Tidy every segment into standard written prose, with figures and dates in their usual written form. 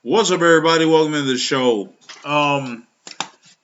What's up, everybody? Welcome to the show. I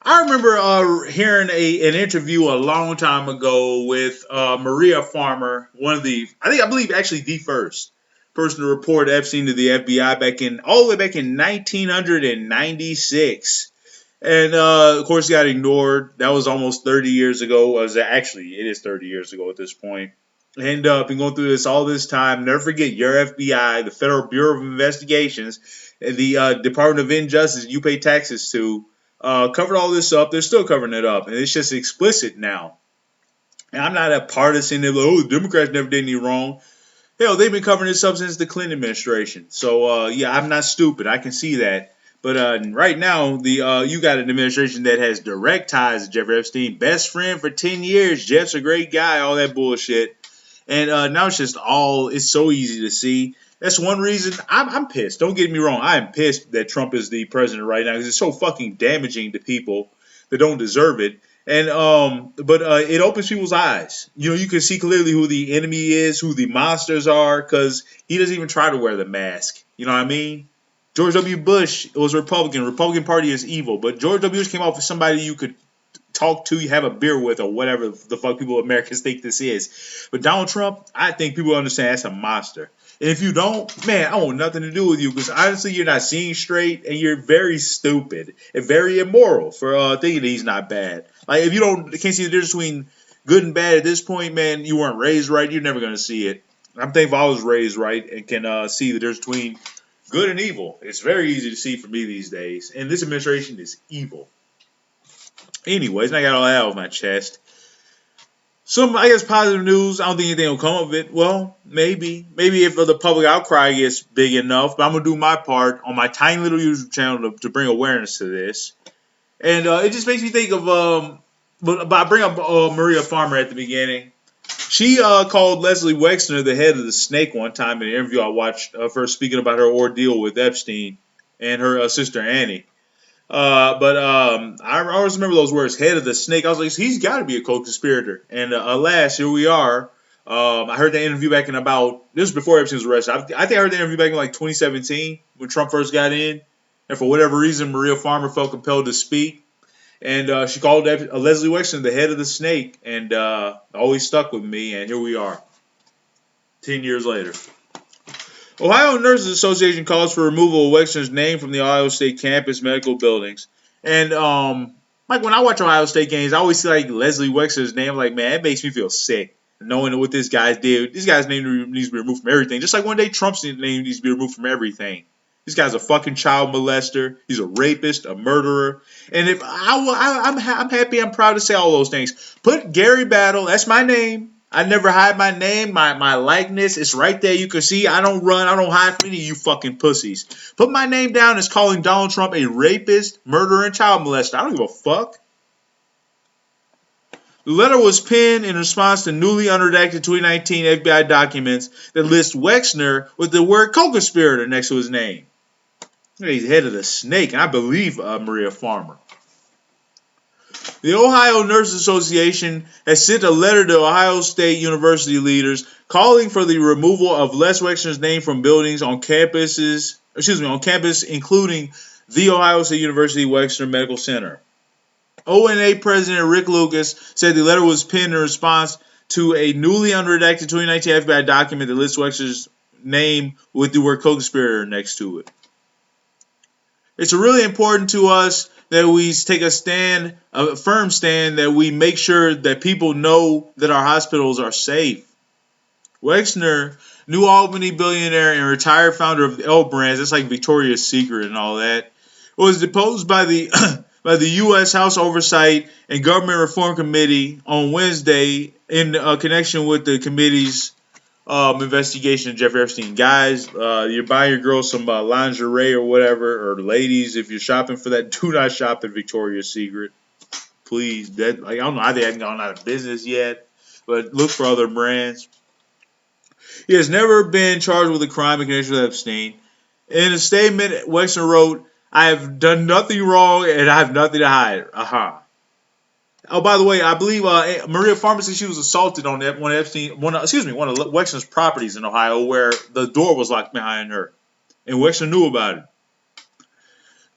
remember hearing an interview a long time ago with Maria Farmer, one of the I believe actually the first person to report Epstein to the FBI back in all the way back in 1996. And of course, he got ignored. That was almost 30 years ago. It is 30 years ago at this point. And been going through this all this time. Never forget your FBI, the Federal Bureau of Investigations, and the Department of Injustice you pay taxes to, covered all this up. They're still covering it up, and it's just explicit now. And I'm not a partisan. They're like, oh, the Democrats never did any wrong. Hell, they've been covering this up since the Clinton administration. So yeah, I'm not stupid. I can see that. But right now, the you got an administration that has direct ties to Jeffrey Epstein, best friend for 10 years. Jeff's a great guy, all that bullshit. And now it's so easy to see. That's one reason I'm pissed. Don't get me wrong. I am pissed that Trump is the president right now because it's so fucking damaging to people that don't deserve it. And but it opens people's eyes. You know, you can see clearly who the enemy is, who the monsters are, because he doesn't even try to wear the mask. You know what I mean? George W. Bush was a Republican. Republican Party is evil, but George W. Bush came off as somebody you could talk to, you have a beer with, or whatever the fuck people Americans think this is. But Donald Trump, I think people understand that's a monster. And if you don't, man, I want nothing to do with you because honestly, you're not seeing straight and you're very stupid and very immoral for thinking that he's not bad. Like if you can't see the difference between good and bad at this point, man, you weren't raised right. You're never gonna see it. I'm thankful I was raised right and can see the difference between good and evil. It's very easy to see for me these days. And this administration is evil. Anyways, I got all that off my chest. Some, I guess, positive news. I don't think anything will come of it. Well, maybe if the public outcry gets big enough. But I'm gonna do my part on my tiny little YouTube channel to bring awareness to this. And it just makes me think of but I bring up Maria Farmer at the beginning. She called Leslie Wexner the head of the snake one time in an interview I watched of her speaking about her ordeal with Epstein and her sister Annie. But I always remember those words, head of the snake. I was like, he's got to be a co-conspirator. And alas, here we are. I heard the interview back in this was before Epstein was arrested. I think I heard the interview back in like 2017 when Trump first got in. And for whatever reason, Maria Farmer felt compelled to speak. And she called Leslie Wexner the head of the snake. And always stuck with me. And here we are, 10 years later. Ohio Nurses Association calls for removal of Wexner's name from the Ohio State campus medical buildings. And like when I watch Ohio State games, I always see like Leslie Wexner's name. I'm like, man, it makes me feel sick knowing what this guy did. This guy's name needs to be removed from everything. Just like one day Trump's name needs to be removed from everything. This guy's a fucking child molester. He's a rapist, a murderer. And if I'm happy, I'm proud to say all those things. Put Gary Battle. That's my name. I never hide my name, my likeness. It's right there. You can see I don't run. I don't hide from any of you fucking pussies. Put my name down as calling Donald Trump a rapist, murderer, and child molester. I don't give a fuck. The letter was penned in response to newly unredacted 2019 FBI documents that list Wexner with the word co-conspirator next to his name. He's head of the snake, and I believe Maria Farmer. The Ohio Nurses Association has sent a letter to Ohio State University leaders calling for the removal of Les Wexner's name from buildings on campus, including the Ohio State University Wexner Medical Center. ONA President Rick Lucas said the letter was penned in response to a newly unredacted 2019 FBI document that lists Wexner's name with the word co-conspirator next to it. It's really important to us that we take a firm stand, that we make sure that people know that our hospitals are safe. Wexner, New Albany billionaire and retired founder of L Brands, that's like Victoria's Secret and all that, was deposed by the by the U.S. House Oversight and Government Reform Committee on Wednesday in connection with the committee's investigation of Jeffrey Epstein. Guys, you're buying your girl some lingerie or whatever, or ladies, if you're shopping for that, do not shop at Victoria's Secret. Please. I don't know how they haven't gone out of business yet, but look for other brands. He has never been charged with a crime in connection with Epstein. In a statement, Wexner wrote, I have done nothing wrong and I have nothing to hide. Aha. Oh, by the way, I believe Maria Farmer said she was assaulted on one of Wexner's properties in Ohio, where the door was locked behind her, and Wexner knew about it.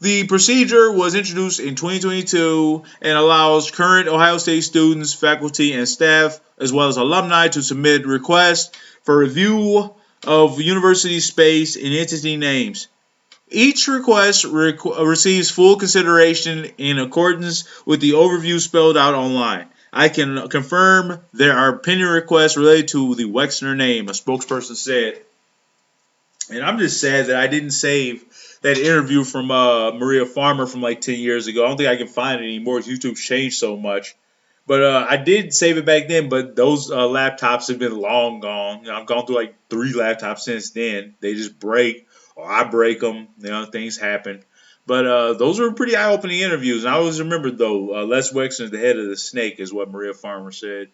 The procedure was introduced in 2022 and allows current Ohio State students, faculty, and staff, as well as alumni, to submit requests for review of university space and entity names. Each request receives full consideration in accordance with the overview spelled out online. I can confirm there are pending requests related to the Wexner name, a spokesperson said. And I'm just sad that I didn't save that interview from Maria Farmer from like 10 years ago. I don't think I can find it anymore. YouTube's changed so much. But I did save it back then, but those laptops have been long gone. I've gone through like 3 laptops since then. They just break, or I break them. Things happen. But those were pretty eye-opening interviews. And I always remember, though, Les Wexner is the head of the snake, is what Maria Farmer said.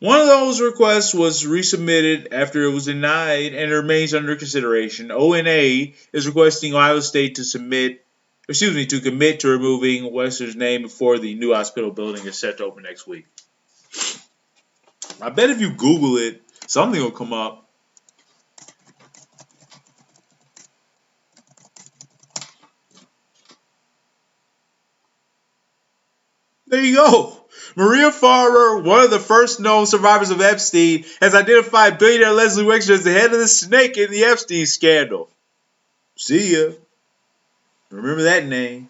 One of those requests was resubmitted after it was denied and remains under consideration. ONA is requesting Ohio State to commit to removing Western's name before the new hospital building is set to open next week. I bet if you Google it, something will come up. There you go. Maria Farmer, one of the first known survivors of Epstein, has identified billionaire Leslie Wexner as the head of the snake in the Epstein scandal. See ya. Remember that name.